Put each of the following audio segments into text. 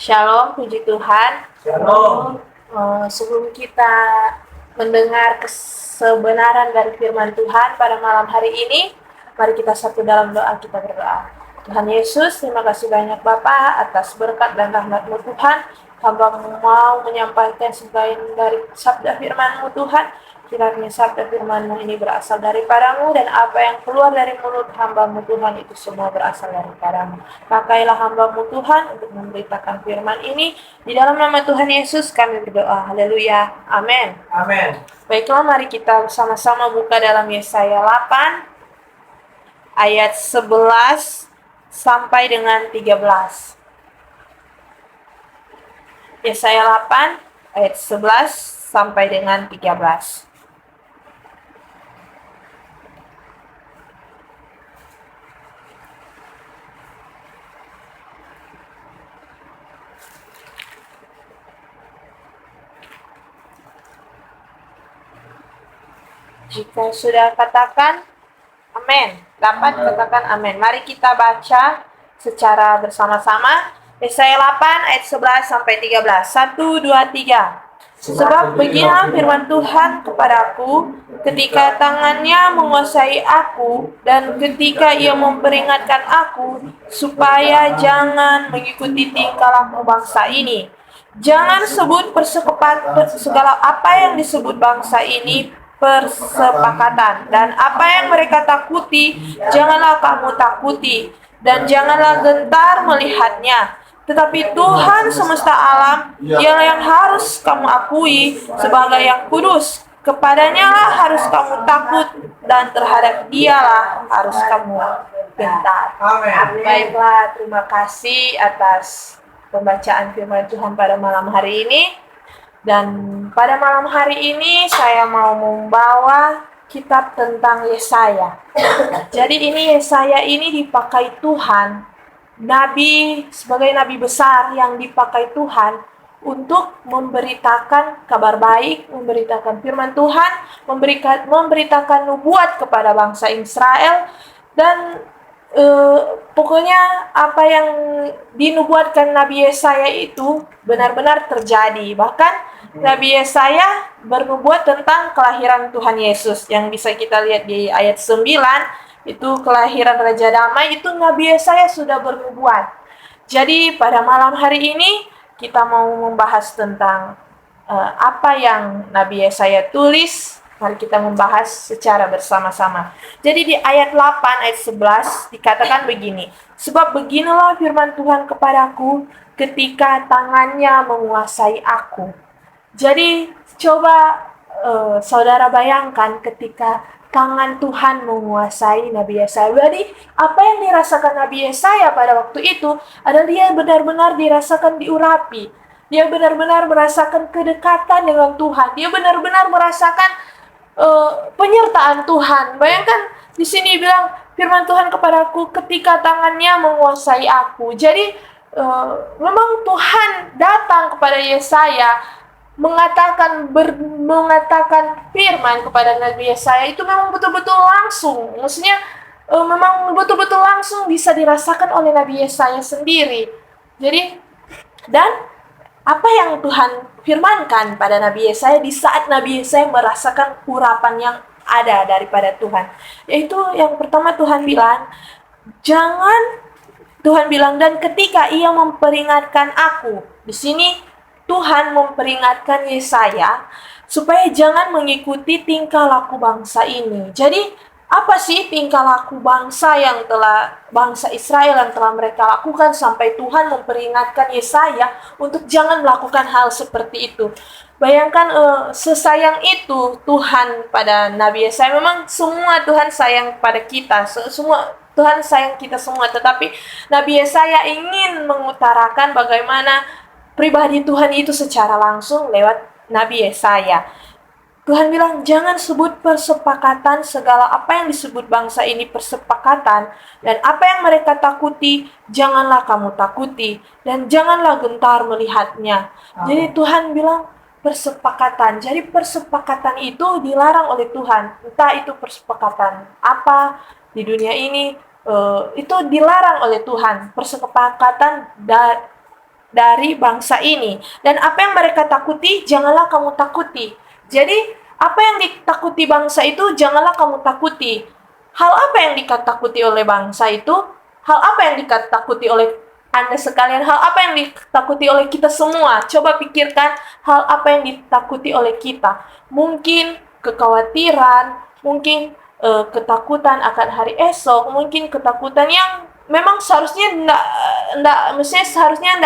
Shalom, puji Tuhan. Shalom. Sebelum kita mendengar kebenaran dari firman Tuhan pada malam hari ini, mari kita satu dalam doa, kita berdoa. Tuhan Yesus, terima kasih banyak Bapa atas berkat dan rahmat-Mu Tuhan. Hamba mau menyampaikan sebagian dari sabda firman-Mu Tuhan. Kiranya sabda firman-Mu ini berasal daripada-Mu, dan apa yang keluar dari mulut hamba-Mu Tuhan itu semua berasal daripada-Mu. Pakailah hamba-Mu Tuhan untuk memberitakan firman ini. Di dalam nama Tuhan Yesus kami berdoa. Haleluya. Amin. Amin. Baiklah, mari kita sama-sama buka dalam Yesaya 8 ayat 11 sampai dengan 13. Yesaya 8 ayat 11 sampai dengan 13. Jika sudah katakan amin, dapat katakan amin. Mari kita baca secara bersama-sama. Yesaya 8 ayat 11 sampai 13. 1, 2, 3. Sebab beginilah firman Tuhan kepadaku, ketika tangannya menguasai aku, dan ketika ia memperingatkan aku, supaya jangan mengikuti tingkah laku bangsa ini. Jangan sebut segala apa yang disebut bangsa ini persepakatan, dan apa yang mereka takuti janganlah kamu takuti, dan janganlah gentar melihatnya. Tetapi Tuhan semesta alam yang harus kamu akui sebagai yang kudus. Kepadanya lah harus kamu takut, dan terhadap Dialah harus kamu gentar. Amin. Baiklah, terima kasih atas pembacaan firman Tuhan pada malam hari ini. Dan pada malam hari ini saya mau membawa kitab tentang Yesaya. Jadi ini Yesaya ini dipakai Tuhan, nabi, sebagai nabi besar yang dipakai Tuhan untuk memberitakan kabar baik, memberitakan firman Tuhan, memberitakan nubuat kepada bangsa Israel, dan pokoknya apa yang dinubuatkan Nabi Yesaya itu benar-benar terjadi. Bahkan Nabi Yesaya bernubuat tentang kelahiran Tuhan Yesus, yang bisa kita lihat di ayat 9, itu kelahiran Raja Damai, itu Nabi Yesaya sudah bernubuat. Jadi pada malam hari ini kita mau membahas tentang apa yang Nabi Yesaya tulis. Mari kita membahas secara bersama-sama. Jadi di ayat 8 ayat 11 dikatakan begini. Sebab beginilah firman Tuhan kepadaku, ketika tangannya menguasai aku. Jadi coba saudara bayangkan ketika tangan Tuhan menguasai Nabi Yesaya. Jadi apa yang dirasakan Nabi Yesaya pada waktu itu adalah dia benar-benar dirasakan diurapi. Dia benar-benar merasakan kedekatan dengan Tuhan. Dia benar-benar merasakan penyertaan Tuhan. Bayangkan di sini bilang firman Tuhan kepadaku ketika tangannya menguasai aku. Jadi memang Tuhan datang kepada Yesaya mengatakan firman kepada Nabi Yesaya itu memang betul-betul langsung. Maksudnya memang betul-betul langsung bisa dirasakan oleh Nabi Yesaya sendiri. Jadi dan apa yang Tuhan firmankan pada Nabi Yesaya di saat Nabi Yesaya merasakan urapan yang ada daripada Tuhan, yaitu yang pertama Tuhan bilang, dan ketika ia memperingatkan aku. Di sini Tuhan memperingatkan Yesaya supaya jangan mengikuti tingkah laku bangsa ini. Jadi apa sih tingkah laku bangsa Israel yang telah mereka lakukan sampai Tuhan memperingatkan Yesaya untuk jangan melakukan hal seperti itu. Bayangkan sesayang itu Tuhan pada Nabi Yesaya. Memang semua Tuhan sayang pada kita, semua Tuhan sayang kita semua, tetapi Nabi Yesaya ingin mengutarakan bagaimana pribadi Tuhan itu secara langsung lewat Nabi Yesaya. Tuhan bilang, jangan sebut persepakatan, segala apa yang disebut bangsa ini persepakatan, dan apa yang mereka takuti, janganlah kamu takuti, dan janganlah gentar melihatnya. Jadi Tuhan bilang persepakatan. Jadi persepakatan itu dilarang oleh Tuhan. Entah itu persepakatan apa di dunia ini, itu dilarang oleh Tuhan. Persepakatan dari bangsa ini. Dan apa yang mereka takuti, janganlah kamu takuti. Jadi, apa yang ditakuti bangsa itu, janganlah kamu takuti. Hal apa yang ditakuti oleh bangsa itu? Hal apa yang ditakuti oleh Anda sekalian? Hal apa yang ditakuti oleh kita semua? Coba pikirkan hal apa yang ditakuti oleh kita. Mungkin kekhawatiran, mungkin ketakutan akan hari esok, mungkin ketakutan yang memang seharusnya mestinya seharusnya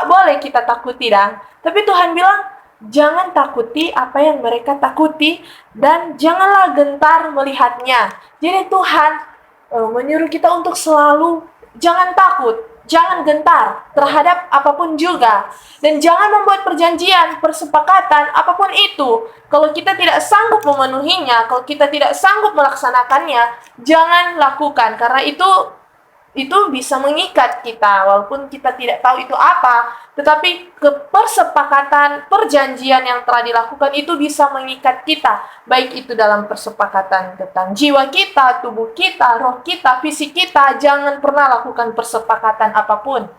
boleh kita takuti dan. Tapi Tuhan bilang, jangan takuti apa yang mereka takuti dan janganlah gentar melihatnya. Jadi Tuhan menyuruh kita untuk selalu jangan takut, jangan gentar terhadap apapun juga. Dan jangan membuat perjanjian, persepakatan, apapun itu. Kalau kita tidak sanggup memenuhinya, kalau kita tidak sanggup melaksanakannya, jangan lakukan. Karena itu bisa mengikat kita, walaupun kita tidak tahu itu apa. Tetapi persepakatan, perjanjian yang telah dilakukan itu bisa mengikat kita. Baik itu dalam persepakatan tentang jiwa kita, tubuh kita, roh kita, fisik kita. Jangan pernah lakukan persepakatan apapun.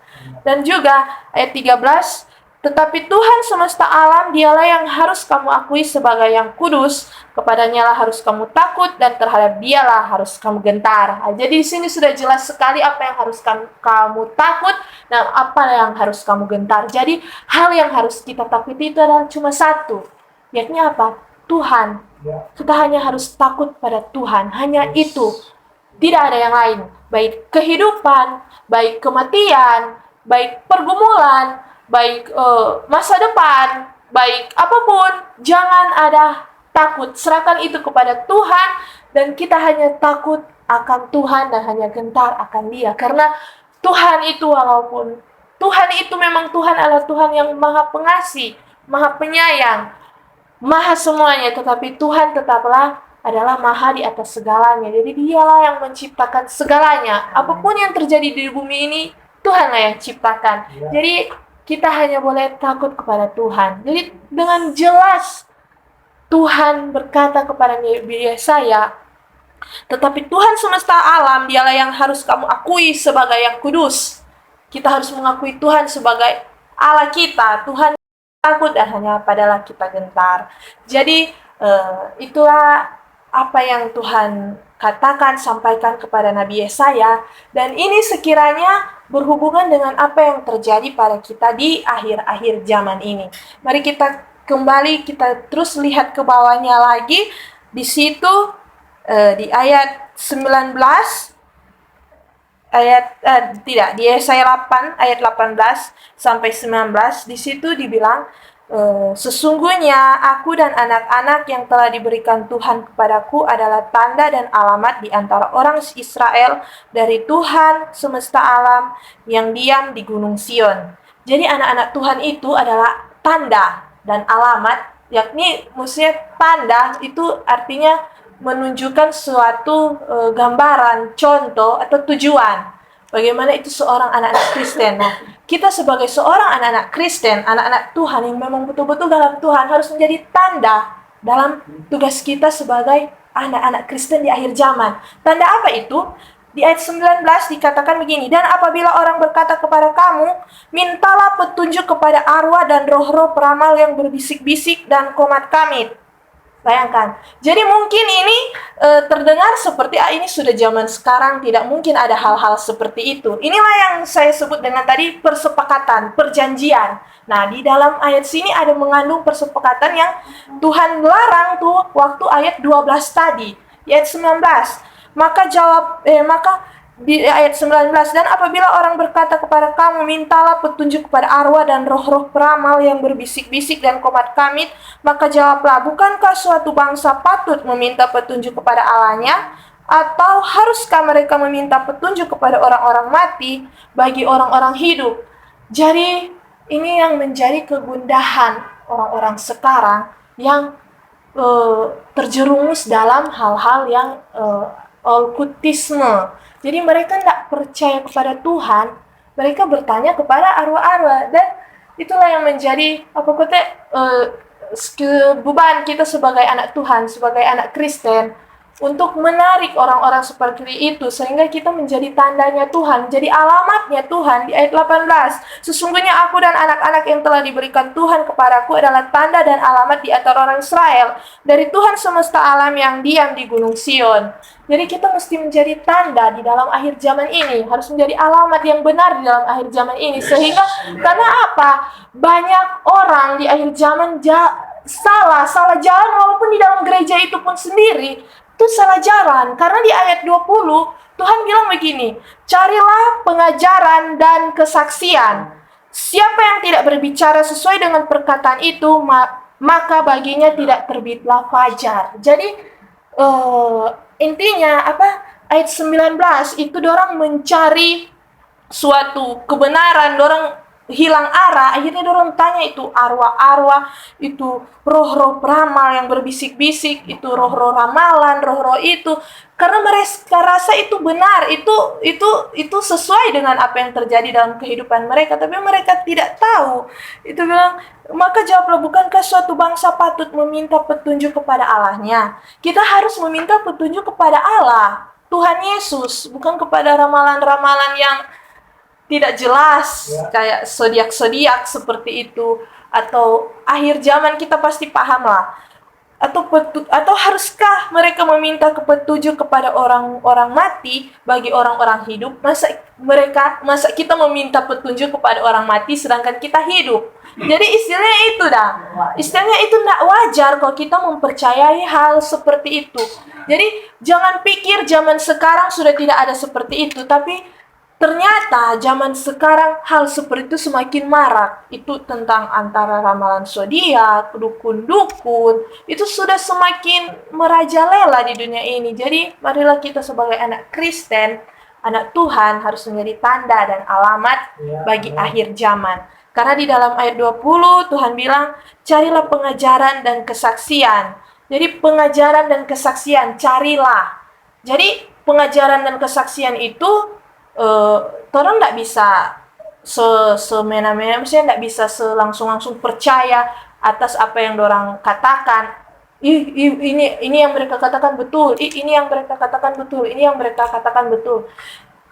Dan juga ayat 13, tetapi Tuhan semesta alam, dialah yang harus kamu akui sebagai yang kudus. Kepadanya lah harus kamu takut dan terhadap dialah harus kamu gentar. Jadi di sini sudah jelas sekali apa yang harus kamu takut dan apa yang harus kamu gentar. Jadi hal yang harus kita takuti itu adalah cuma satu. Yakni apa? Tuhan. Kita hanya harus takut pada Tuhan. Hanya itu. Tidak ada yang lain. Baik kehidupan, baik kematian, baik pergumulan, baik masa depan, baik apapun, jangan ada takut. Serahkan itu kepada Tuhan dan kita hanya takut akan Tuhan dan hanya gentar akan Dia. Karena Tuhan itu memang Tuhan adalah Tuhan yang Maha Pengasih, Maha Penyayang, Maha semuanya, tetapi Tuhan tetaplah adalah Maha di atas segalanya. Jadi Dialah yang menciptakan segalanya. Apapun yang terjadi di bumi ini, Tuhanlah yang ciptakan. Jadi kita hanya boleh takut kepada Tuhan. Jadi dengan jelas Tuhan berkata kepada Yesaya, tetapi Tuhan semesta alam, dialah yang harus kamu akui sebagai yang kudus. Kita harus mengakui Tuhan sebagai Allah kita. Tuhan takut dan hanya padalah kita gentar. Jadi itulah apa yang Tuhan katakan, sampaikan kepada Nabi Yesaya. Dan ini sekiranya berhubungan dengan apa yang terjadi pada kita di akhir-akhir zaman ini. Mari kita kembali, kita terus lihat ke bawahnya lagi. Di situ di ayat 19 di Yesaya 8 ayat 18 sampai 19, di situ dibilang, sesungguhnya aku dan anak-anak yang telah diberikan Tuhan kepadaku adalah tanda dan alamat di antara orang Israel dari Tuhan semesta alam yang diam di Gunung Sion. Jadi anak-anak Tuhan itu adalah tanda dan alamat, yakni maksudnya tanda itu artinya menunjukkan suatu gambaran, contoh atau tujuan. Bagaimana itu seorang anak-anak Kristen. Nah, kita sebagai seorang anak-anak Kristen, anak-anak Tuhan yang memang betul-betul dalam Tuhan, harus menjadi tanda dalam tugas kita sebagai anak-anak Kristen di akhir zaman. Tanda apa itu? Di ayat 19 dikatakan begini, dan apabila orang berkata kepada kamu, mintalah petunjuk kepada arwah dan roh-roh peramal yang berbisik-bisik dan komat kamit. Bayangkan. Jadi mungkin ini terdengar seperti ini sudah zaman sekarang, tidak mungkin ada hal-hal seperti itu. Inilah yang saya sebut dengan tadi persepakatan, perjanjian. Nah, di dalam ayat sini ada mengandung persepakatan yang Tuhan larang tuh waktu ayat 12 tadi. Di ayat 19. Maka di ayat 19, dan apabila orang berkata kepada kamu, mintalah petunjuk kepada arwah dan roh-roh peramal yang berbisik-bisik dan komat kamit, maka jawablah, bukankah suatu bangsa patut meminta petunjuk kepada Allahnya? Atau haruskah mereka meminta petunjuk kepada orang-orang mati bagi orang-orang hidup? Jadi ini yang menjadi kegundahan orang-orang sekarang yang terjerumus dalam hal-hal yang okultisme. Jadi mereka tidak percaya kepada Tuhan, mereka bertanya kepada arwah-arwah, dan itulah yang menjadi beban kita sebagai anak Tuhan, sebagai anak Kristen. untuk menarik orang-orang seperti itu sehingga kita menjadi tandanya Tuhan, jadi alamatnya Tuhan. Di ayat 18, sesungguhnya aku dan anak-anak yang telah diberikan Tuhan kepadaku adalah tanda dan alamat di antara orang Israel dari Tuhan semesta alam yang diam di Gunung Sion. Jadi kita mesti menjadi tanda di dalam akhir zaman ini, harus menjadi alamat yang benar di dalam akhir zaman ini. Sehingga karena apa? Banyak orang di akhir zaman salah jalan, walaupun di dalam gereja itu pun sendiri itu salah jalan. Karena di ayat 20 Tuhan bilang begini, carilah pengajaran dan kesaksian. Siapa yang tidak berbicara sesuai dengan perkataan itu, maka baginya tidak terbitlah fajar. Jadi intinya apa? Ayat 19 itu dorang mencari suatu kebenaran, dorang hilang arah, akhirnya dorang tanya itu arwah-arwah, itu roh-roh peramal yang berbisik-bisik, itu roh-roh ramalan, roh-roh itu, karena mereka rasa itu benar, itu sesuai dengan apa yang terjadi dalam kehidupan mereka, tapi mereka tidak tahu. Itu bilang, maka jawablah, bukankah suatu bangsa patut meminta petunjuk kepada Allahnya? Kita harus meminta petunjuk kepada Allah, Tuhan Yesus, bukan kepada ramalan-ramalan yang tidak jelas, kayak zodiak seperti itu. Atau akhir zaman kita pasti paham lah. Atau haruskah mereka meminta petunjuk kepada orang-orang mati bagi orang-orang hidup? Masa kita meminta petunjuk kepada orang mati sedangkan kita hidup? Jadi istilahnya itu dah. Istilahnya itu tidak wajar kalau kita mempercayai hal seperti itu. Jadi jangan pikir zaman sekarang sudah tidak ada seperti itu, tapi ternyata zaman sekarang hal seperti itu semakin marak. Itu tentang antara ramalan zodiak, dukun-dukun, itu sudah semakin merajalela di dunia ini. Jadi marilah kita sebagai anak Kristen, anak Tuhan harus menjadi tanda dan alamat bagi akhir zaman. Karena di dalam ayat 20 Tuhan bilang, carilah pengajaran dan kesaksian. Jadi pengajaran dan kesaksian, carilah. Jadi pengajaran dan kesaksian itu orang tidak bisa semena-mena, misalnya tidak bisa langsung percaya atas apa yang orang katakan. Ini yang mereka katakan betul. Ini yang mereka katakan betul. Ini yang mereka katakan betul.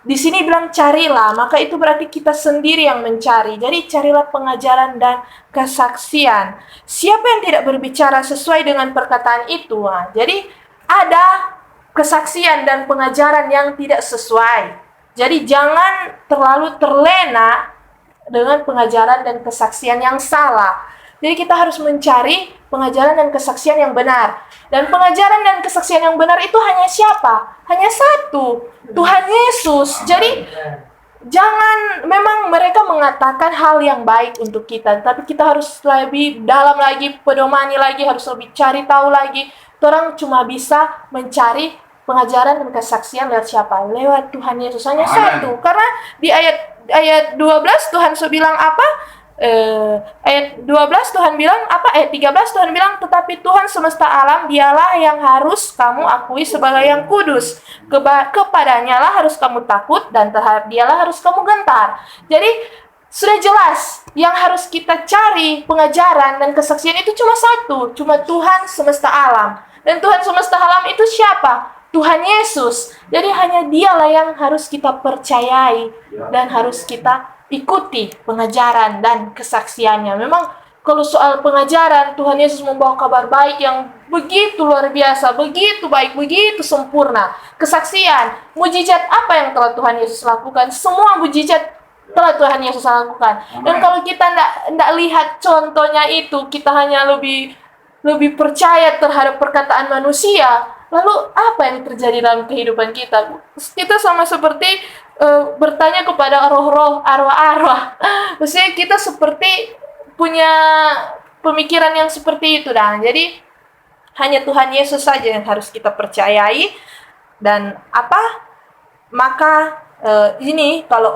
Di sini bilang carilah, maka itu berarti kita sendiri yang mencari. Jadi carilah pengajaran dan kesaksian. Siapa yang tidak berbicara sesuai dengan perkataan itu? Nah, jadi ada kesaksian dan pengajaran yang tidak sesuai. Jadi jangan terlalu terlena dengan pengajaran dan kesaksian yang salah. Jadi kita harus mencari pengajaran dan kesaksian yang benar. Dan pengajaran dan kesaksian yang benar itu hanya siapa? Hanya satu, Tuhan Yesus. Jadi jangan, memang mereka mengatakan hal yang baik untuk kita, tapi kita harus lebih dalam lagi, pedomani lagi, harus lebih cari tahu lagi. Orang cuma bisa mencari pengajaran dan kesaksian lewat siapa? Lewat Tuhan Yesus, hanya satu. Karena di ayat 12 Tuhan bilang apa? Ayat 12 Tuhan bilang apa? Ayat 13 Tuhan bilang, tetapi Tuhan semesta alam, dialah yang harus kamu akui sebagai yang kudus. Kepadanya lah harus kamu takut, dan terhadap dialah harus kamu gentar. Jadi sudah jelas, yang harus kita cari pengajaran dan kesaksian itu cuma satu, cuma Tuhan semesta alam. Dan Tuhan semesta alam itu siapa? Tuhan Yesus. Jadi hanya dialah yang harus kita percayai dan harus kita ikuti pengajaran dan kesaksiannya. Memang kalau soal pengajaran, Tuhan Yesus membawa kabar baik yang begitu luar biasa, begitu baik, begitu sempurna. Kesaksian, mujizat apa yang telah Tuhan Yesus lakukan? Semua mujizat telah Tuhan Yesus lakukan. Dan kalau kita tidak lihat contohnya itu, kita hanya lebih percaya terhadap perkataan manusia, lalu apa yang terjadi dalam kehidupan kita? Kita sama seperti bertanya kepada roh-roh, arwah-arwah. Maksudnya kita seperti punya pemikiran yang seperti itu. Jadi hanya Tuhan Yesus saja yang harus kita percayai. Dan maka ini kalau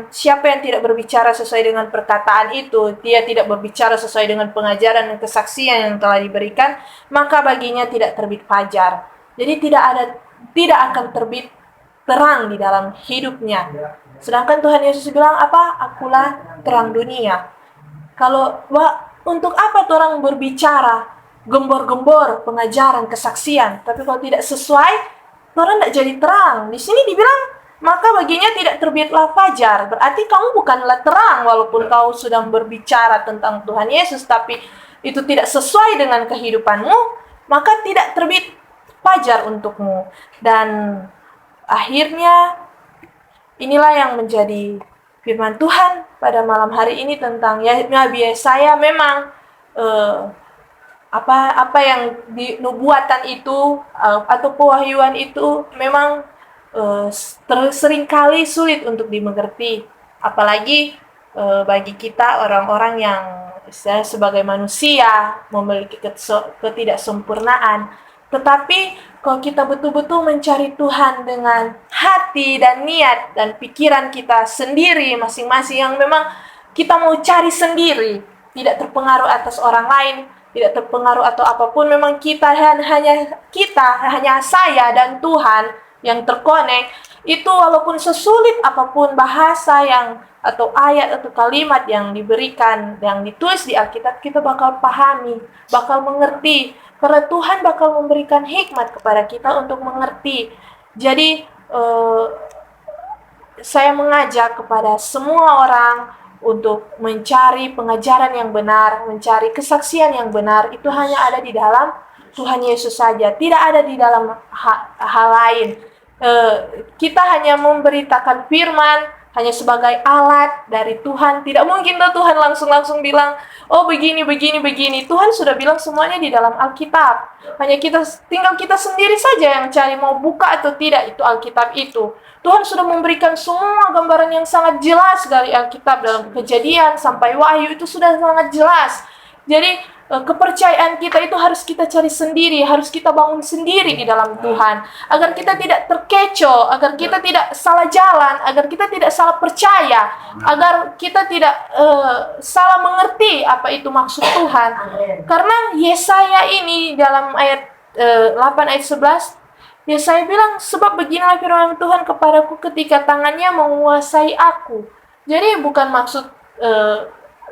siapa yang tidak berbicara sesuai dengan perkataan itu, dia tidak berbicara sesuai dengan pengajaran dan kesaksian yang telah diberikan, maka baginya tidak terbit fajar. Jadi tidak akan terbit terang di dalam hidupnya. Sedangkan Tuhan Yesus bilang apa? Akulah terang dunia. Kalau untuk apa orang berbicara? gembor-gembor pengajaran, kesaksian. Tapi kalau tidak sesuai, orang tidak jadi terang. Di sini dibilang, maka baginya tidak terbitlah fajar. Berarti kamu bukanlah terang, walaupun kau sudah berbicara tentang Tuhan Yesus, tapi itu tidak sesuai dengan kehidupanmu, maka tidak terbit fajar untukmu. Dan akhirnya, inilah yang menjadi firman Tuhan pada malam hari ini tentang Nabi Yesaya. Memang apa yang di nubuatan itu atau pewahyuan itu memang seringkali sulit untuk dimengerti, apalagi bagi kita orang-orang yang sebagai manusia memiliki ketidaksempurnaan. Tetapi kalau kita betul-betul mencari Tuhan dengan hati dan niat dan pikiran kita sendiri masing-masing, yang memang kita mau cari sendiri, tidak terpengaruh atas orang lain, tidak terpengaruh atau apapun, memang hanya saya dan Tuhan yang terkonek, itu walaupun sesulit apapun bahasa yang atau ayat atau kalimat yang diberikan, yang ditulis di Alkitab, kita bakal pahami, bakal mengerti, karena Tuhan bakal memberikan hikmat kepada kita untuk mengerti. Jadi saya mengajak kepada semua orang untuk mencari pengajaran yang benar, mencari kesaksian yang benar. Itu hanya ada di dalam Tuhan Yesus saja, tidak ada di dalam hal lain. Kita hanya memberitakan firman, hanya sebagai alat dari Tuhan. Tidak mungkin Tuhan langsung bilang, oh begini. Tuhan sudah bilang semuanya di dalam Alkitab. Hanya tinggal kita sendiri saja yang cari mau buka atau tidak itu Alkitab itu. Tuhan sudah memberikan semua gambaran yang sangat jelas dari Alkitab, dalam Kejadian sampai Wahyu itu sudah sangat jelas. Jadi kepercayaan kita itu harus kita cari sendiri, harus kita bangun sendiri di dalam Tuhan, agar kita tidak terkecoh, agar kita tidak salah jalan, agar kita tidak salah percaya, agar kita tidak salah mengerti apa itu maksud Tuhan. Karena Yesaya ini dalam ayat 8 ayat 11, Yesaya bilang, sebab beginilah firman Tuhan kepadaku ketika tangannya menguasai aku. Jadi bukan maksud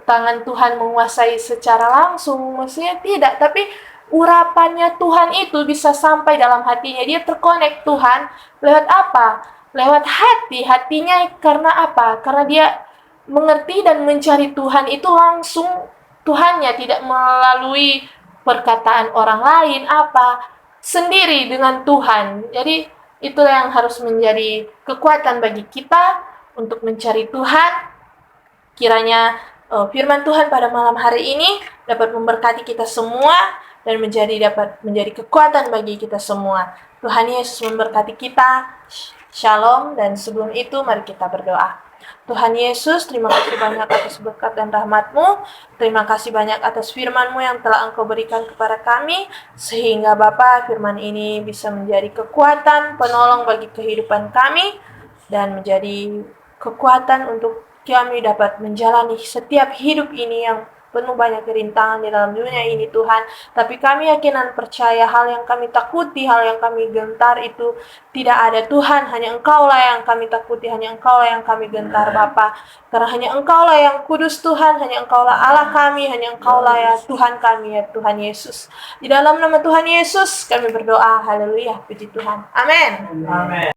tangan Tuhan menguasai secara langsung, maksudnya tidak, tapi urapannya Tuhan itu bisa sampai dalam hatinya. Dia terkonek Tuhan lewat apa? Lewat hatinya. Karena apa? Karena dia mengerti dan mencari Tuhan itu langsung Tuhannya, tidak melalui perkataan orang lain, sendiri dengan Tuhan. Jadi itulah yang harus menjadi kekuatan bagi kita untuk mencari Tuhan. Kiranya firman Tuhan pada malam hari ini dapat memberkati kita semua dan dapat menjadi kekuatan bagi kita semua. Tuhan Yesus memberkati kita. Shalom. Dan sebelum itu mari kita berdoa. Tuhan Yesus, terima kasih banyak atas berkat dan rahmat-Mu. Terima kasih banyak atas firman-Mu yang telah Engkau berikan kepada kami, sehingga Bapa, firman ini bisa menjadi kekuatan, penolong bagi kehidupan kami, dan menjadi kekuatan untuk kami dapat menjalani setiap hidup ini yang penuh banyak kerintangan di dalam dunia ini, Tuhan. Tapi kami yakin dan percaya hal yang kami takuti, hal yang kami gentar itu tidak ada, Tuhan. Hanya Engkau-lah yang kami takuti, hanya Engkau-lah yang kami gentar, Bapa. Karena hanya Engkau-lah yang kudus, Tuhan. Hanya Engkau-lah Allah kami, hanya Engkau-lah ya Tuhan kami, ya Tuhan Yesus. Di dalam nama Tuhan Yesus kami berdoa. Haleluya, puji Tuhan. Amin.